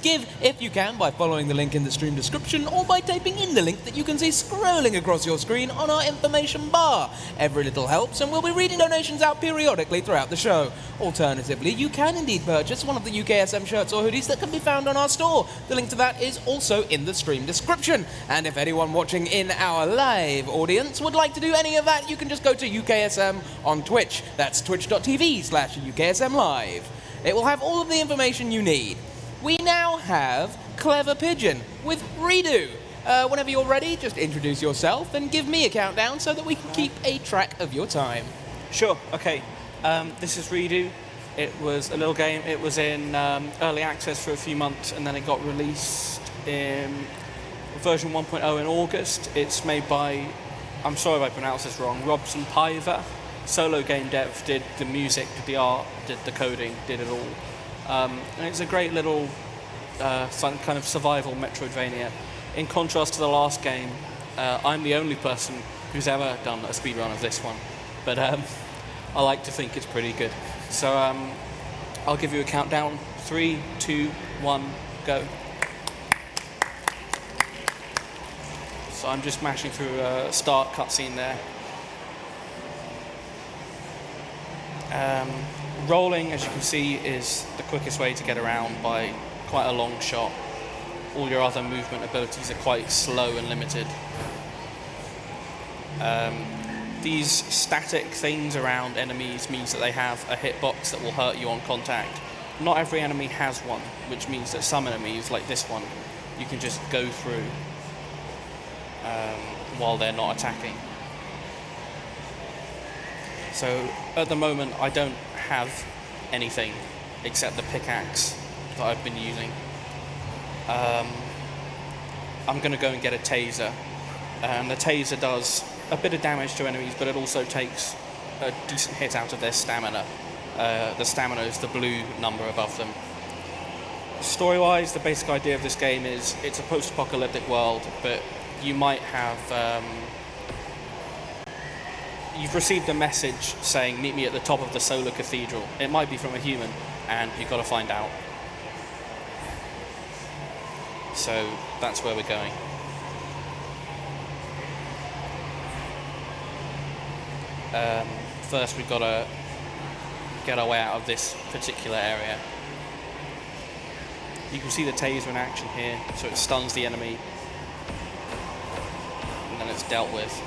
Give if you can by following the link in the stream description or by typing in the link that you can see scrolling across your screen on our information bar. Every little helps, and we'll be reading donations out periodically throughout the show. Alternatively, you can indeed purchase one of the UKSM shirts or hoodies that can be found on our store. The link to that is also in the stream description. And if anyone watching in our live audience would like to do any of that, you can just go to UKSM on Twitch. That's twitch.tv/UKSM Live. It will have all of the information you need. We now have Cleverpidgeon with Redo. Whenever you're ready, just introduce yourself and give me a countdown so that we can keep a track of your time. Sure, okay. This is Redo. It was a little game. It was in early access for a few months, and then it got released in version 1.0 in August. It's made by, I'm sorry if I pronounce this wrong, Robson Piver. Solo game dev, did the music, did the art, did the coding, did it all. And it's a great little some kind of survival Metroidvania. In contrast to the last game, I'm the only person who's ever done a speedrun of this one, but I like to think it's pretty good. So I'll give you a countdown. 3, 2, 1, go. So I'm just mashing through a start cutscene there. Rolling, as you can see, is the quickest way to get around by quite a long shot. All your other movement abilities are quite slow and limited. These static things around enemies means that they have a hitbox that will hurt you on contact. Not every enemy has one, which means that some enemies, like this one, you can just go through while they're not attacking. So at the moment I don't have anything except the pickaxe that I've been using. I'm going to go and get a taser, and the taser does a bit of damage to enemies, but it also takes a decent hit out of their stamina. The stamina is the blue number above them. Story-wise, the basic idea of this game is it's a post-apocalyptic world, but you might have you've received a message saying, meet me at the top of the solar cathedral. It might be from a human, and you've got to find out. So that's where we're going. First we've got to get our way out of this particular area. You can see the taser in action here, so it stuns the enemy, and then it's dealt with.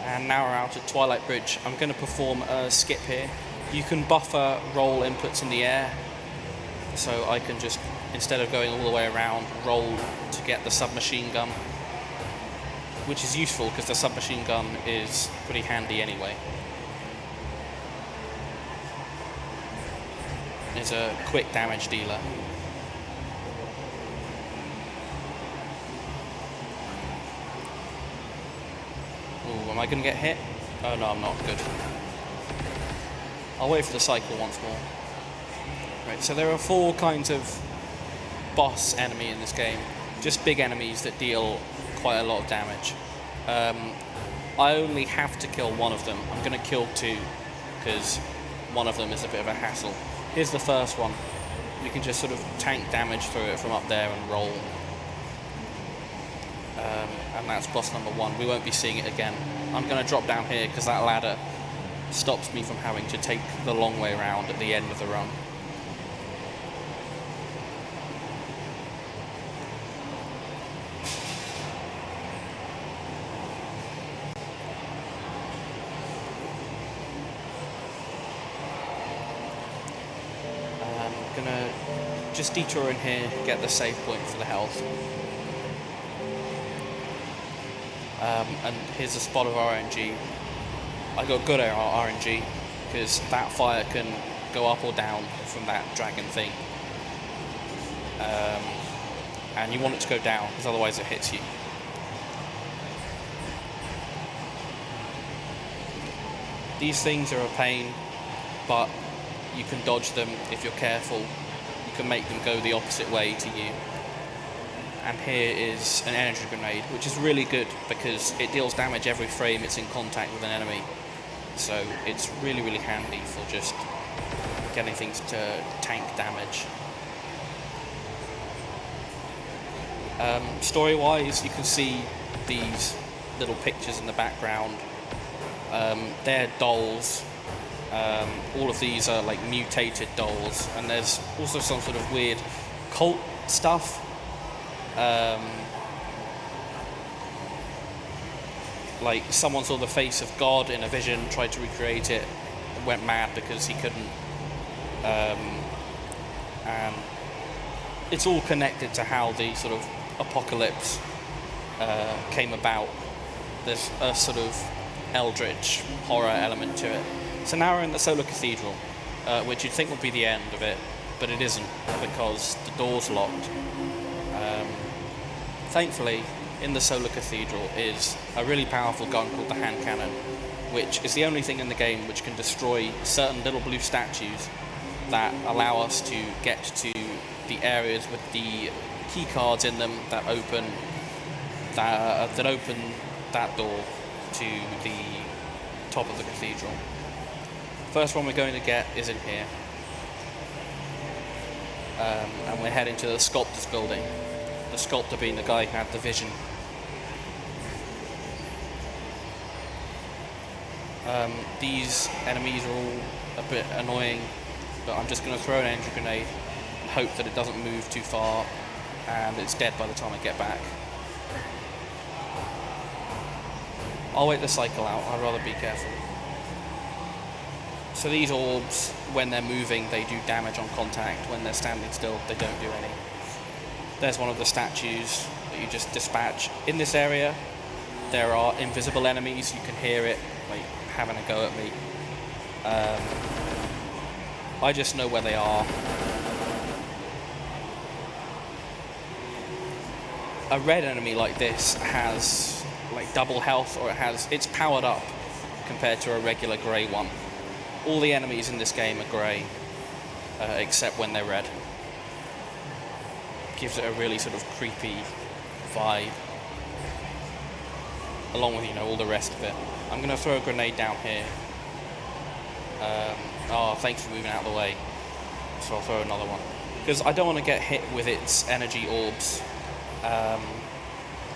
And now we're out at Twilight Bridge. I'm going to perform a skip here. You can buffer roll inputs in the air, so I can just, instead of going all the way around, roll to get the submachine gun, which is useful because the submachine gun is pretty handy anyway. It's a quick damage dealer. Ooh, am I going to get hit? Oh no, I'm not. Good. I'll wait for the cycle once more. Right, so there are 4 kinds of boss enemy in this game. Just big enemies that deal quite a lot of damage. I only have to kill one of them. I'm going to kill 2 because one of them is a bit of a hassle. Here's the first one. You can just sort of tank damage through it from up there and roll. And that's boss number 1. We won't be seeing it again. I'm going to drop down here because that ladder stops me from having to take the long way around at the end of the run. I'm going to just detour in here, get the save point for the health. And here's a spot of RNG. I got good at RNG because that fire can go up or down from that dragon thing. And you want it to go down because otherwise it hits you. These things are a pain, but you can dodge them if you're careful. You can make them go the opposite way to you. and here is an energy grenade, which is really good because it deals damage every frame it's in contact with an enemy. So it's really, really handy for just getting things to tank damage. Story-wise, you can see these little pictures in the background. They're dolls. All of these are like mutated dolls, and there's also some sort of weird cult stuff. Like someone saw the face of God in a vision, tried to recreate it, and went mad because he couldn't. And it's all connected to how the sort of apocalypse came about. There's a sort of eldritch horror element to it. So now we're in the Solar Cathedral, which you'd think would be the end of it, but it isn't, because the door's locked. Thankfully, in the Solar Cathedral is a really powerful gun called the hand cannon, which is the only thing in the game which can destroy certain little blue statues that allow us to get to the areas with the key cards in them that open that door to the top of the cathedral. First one we're going to get is in here, and we're heading to the sculptor's building. The sculptor being the guy who had the vision. These enemies are all a bit annoying, but I'm just going to throw an energy grenade and hope that it doesn't move too far and it's dead by the time I get back. I'll wait the cycle out, I'd rather be careful. So these orbs, when they're moving, they do damage on contact. When they're standing still, they don't do any. There's one of the statues that you just dispatch. In this area, there are invisible enemies. You can hear it, like, having a go at me. I just know where they are. A red enemy like this has like double health, or it's powered up compared to a regular grey one. All the enemies in this game are grey, except when they're red. Gives it a really sort of creepy vibe, along with, all the rest of it. I'm going to throw a grenade down here. Thanks for moving out of the way. So I'll throw another one, because I don't want to get hit with its energy orbs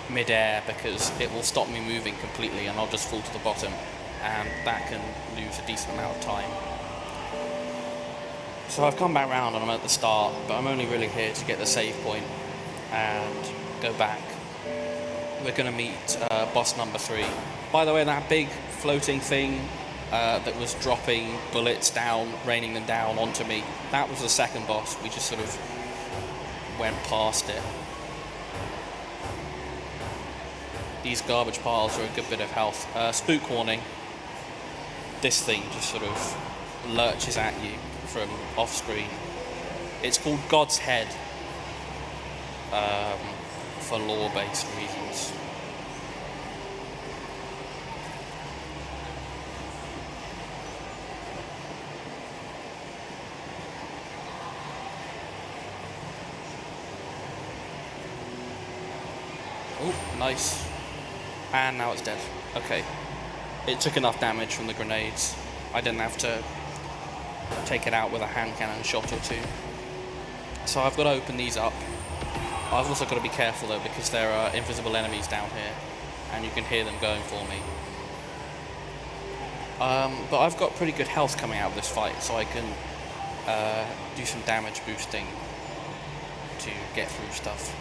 mid-air, because it will stop me moving completely and I'll just fall to the bottom, and that can lose a decent amount of time. So I've come back round and I'm at the start, but I'm only really here to get the save point and go back. We're going to meet boss number 3. By the way, that big floating thing that was dropping bullets down, raining them down onto me, that was the second boss. We just sort of went past it. These garbage piles are a good bit of health. Spook warning. This thing just sort of lurches at you from off screen. It's called God's Head for lore-based reasons. Oh, nice. And now it's dead. Okay. It took enough damage from the grenades. I didn't have to take it out with a hand cannon shot or two. So I've got to open these up. I've also got to be careful though, because there are invisible enemies down here and you can hear them going for me. But I've got pretty good health coming out of this fight, so I can do some damage boosting to get through stuff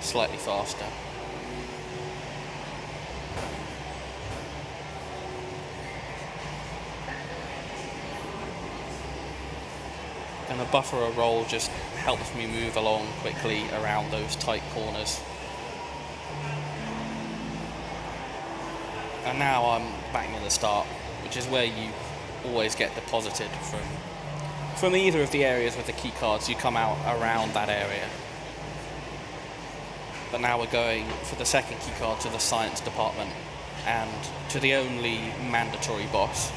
slightly faster. And a buffer or roll just helps me move along quickly around those tight corners. And now I'm back near the start, which is where you always get deposited from either of the areas with the key cards. You come out around that area. But now we're going for the second key card to the science department and to the only mandatory boss.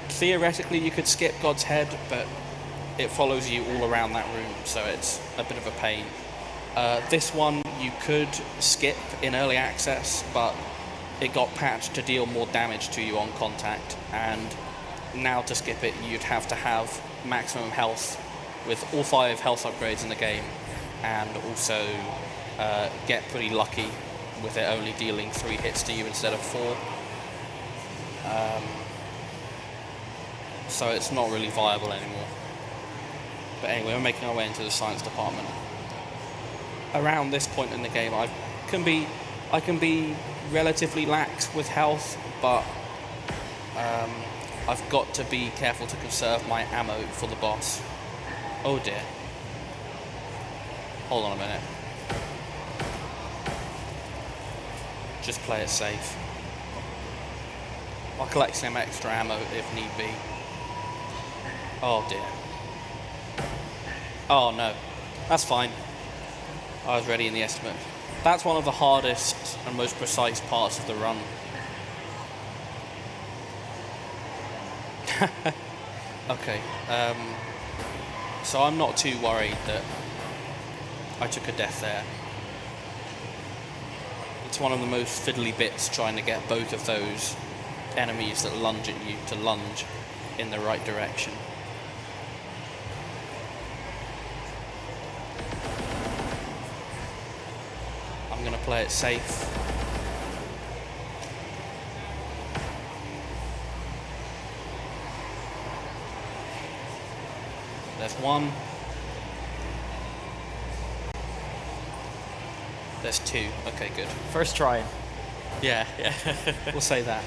Theoretically, you could skip God's Head, but it follows you all around that room, so it's a bit of a pain. This one you could skip in early access, but it got patched to deal more damage to you on contact, and now to skip it you'd have to have maximum health with all 5 health upgrades in the game, and also get pretty lucky with it only dealing 3 hits to you instead of 4. So it's not really viable anymore. But anyway, we're making our way into the science department. Around this point in the game, I can be relatively lax with health, but I've got to be careful to conserve my ammo for the boss. Oh dear. Hold on a minute. Just play it safe. I'll collect some extra ammo if need be. Oh dear. Oh no. That's fine. I was ready in the estimate. That's one of the hardest and most precise parts of the run. Okay. So I'm not too worried that I took a death there. It's one of the most fiddly bits trying to get both of those enemies that lunge at you to lunge in the right direction. I'm going to play it safe. There's one. There's 2. Okay, good. First try. Yeah. We'll say that.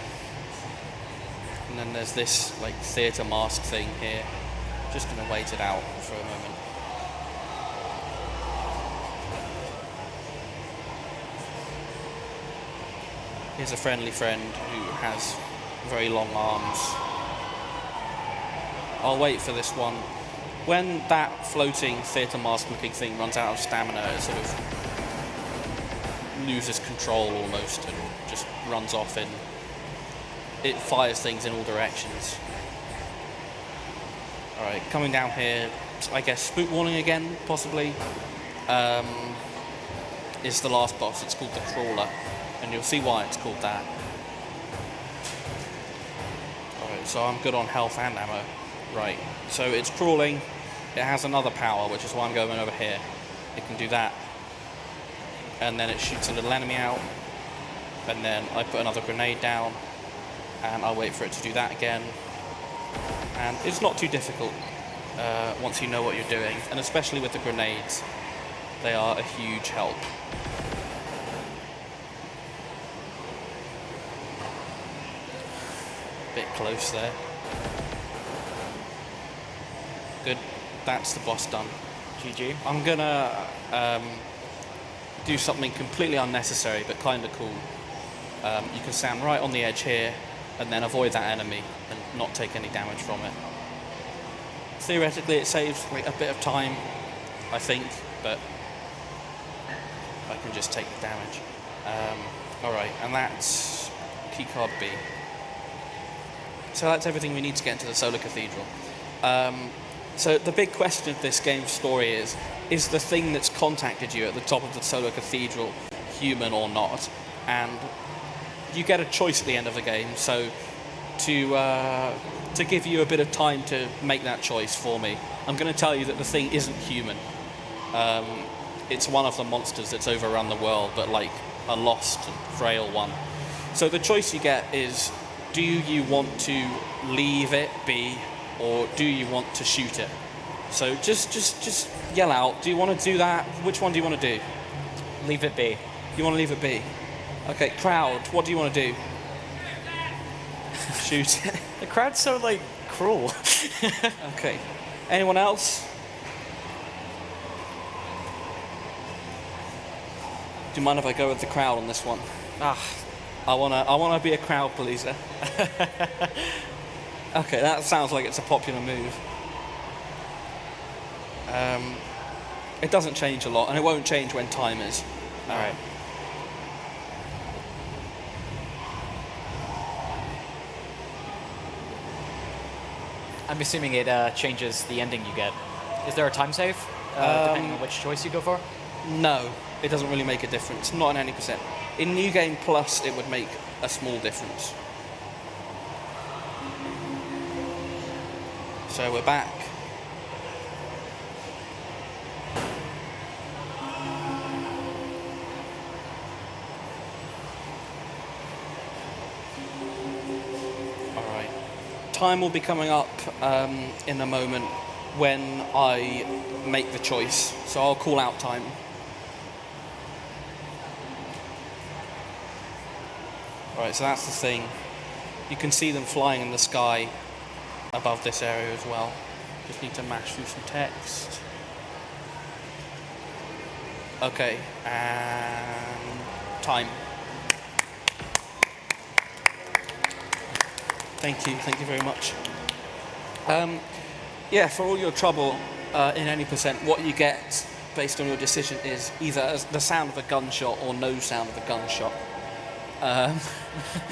And then there's this like theatre mask thing here. Just gonna wait it out for a moment. Here's a friendly friend who has very long arms. I'll wait for this one. When that floating theatre mask looking thing runs out of stamina, it sort of loses control almost and just runs off in. It fires things in all directions. Alright, coming down here, I guess spook warning again, possibly, is the last boss. It's called the Crawler, and you'll see why it's called that. Alright, so I'm good on health and ammo. Right, so it's crawling. It has another power, which is why I'm going over here. It can do that. And then it shoots a little enemy out. And then I put another grenade down. And I wait for it to do that again. And it's not too difficult once you know what you're doing. And especially with the grenades, they are a huge help. Bit close there. Good. That's the boss done. GG. I'm gonna do something completely unnecessary but kind of cool. You can stand right on the edge here and then avoid that enemy and not take any damage from it. Theoretically it saves like a bit of time, I think, but I can just take the damage. Alright, and that's keycard B. So that's everything we need to get into the Solar Cathedral. So the big question of this game's story is the thing that's contacted you at the top of the Solar Cathedral human or not? And you get a choice at the end of the game, so to give you a bit of time to make that choice for me, I'm going to tell you that the thing isn't human. It's one of the monsters that's overrun the world, but like a lost and frail one. So the choice you get is, do you want to leave it be, or do you want to shoot it? So just yell out. Do you want to do that? Which one do you want to do? Leave it be. You want to leave it be? Okay, crowd, what do you want to do? Shoot. The crowd's so, like, cruel. Okay. Anyone else? Do you mind if I go with the crowd on this one? I wanna be a crowd pleaser. Okay, that sounds like it's a popular move. It doesn't change a lot, and it won't change when time is. All right. I'm assuming it changes the ending you get. Is there a time save, depending on which choice you go for? No, it doesn't really make a difference. Not in any percent. In New Game Plus, it would make a small difference. So we're back. Alright. Time will be coming up in a moment when I make the choice. So I'll call out time. Alright, so that's the thing. You can see them flying in the sky above this area as well. Just need to mash through some text. Okay, and time. Thank you very much. Yeah, for all your trouble in any percent, what you get based on your decision is either the sound of a gunshot or no sound of a gunshot.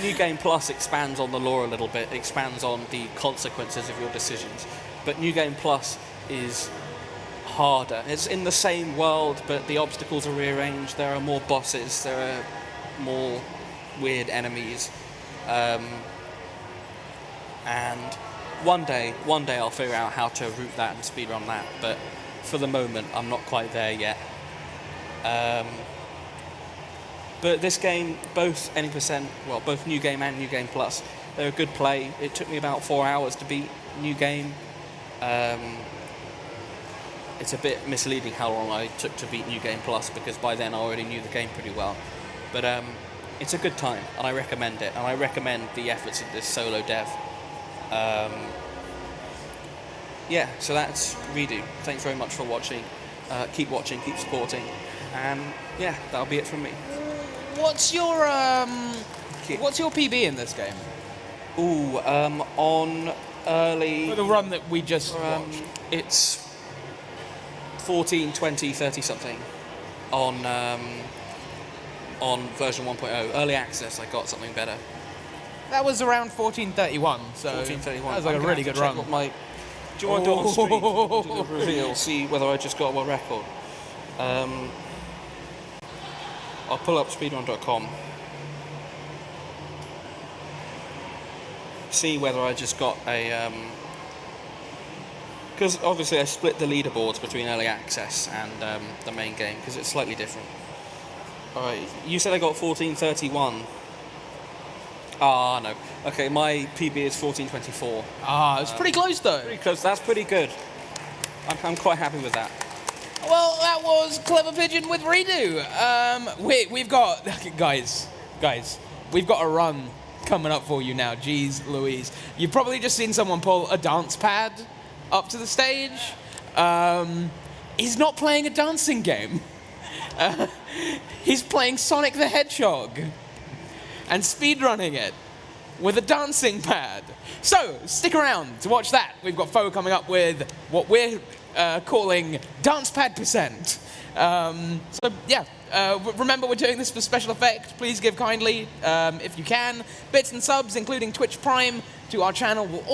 New Game Plus expands on the lore a little bit, expands on the consequences of your decisions. But New Game Plus is harder. It's in the same world, but the obstacles are rearranged. There are more bosses. There are more weird enemies. And one day I'll figure out how to route that and speedrun that. But for the moment, I'm not quite there yet. But this game, both any percent, well, both New Game and New Game Plus, they're a good play. It took me about 4 hours to beat New Game. It's a bit misleading how long I took to beat New Game Plus because by then I already knew the game pretty well. But it's a good time, and I recommend it. And I recommend the efforts of this solo dev. Yeah, so that's Redo. Thanks very much for watching. Keep watching, keep supporting, and yeah, that'll be it from me. What's your PB in this game? Ooh, on early... For the run that we just watched. It's 14, 20, 30 something on version 1.0. Early access, I got something better. That was around 1431, so 1431. that was like a really good run. Do you want to do it on stream? Do the reveal, see whether I just got a record. I'll pull up speedrun.com. See whether I just got a... Because obviously I split the leaderboards between early access and the main game, because it's slightly different. Alright, you said I got 1431. Ah, no. Okay, my PB is 1424. Ah, it's pretty close though. Pretty close, that's pretty good. I'm quite happy with that. Well, that was Cleverpidgeon with Redo. We've got... Guys, we've got a run coming up for you now. Jeez Louise. You've probably just seen someone pull a dance pad up to the stage. He's not playing a dancing game. He's playing Sonic the Hedgehog and speedrunning it with a dancing pad. So, stick around to watch that. We've got Foe coming up with what we're calling Dance Pad Percent. So, yeah, remember we're doing this for special effect. Please give kindly, if you can. Bits and subs, including Twitch Prime, to our channel will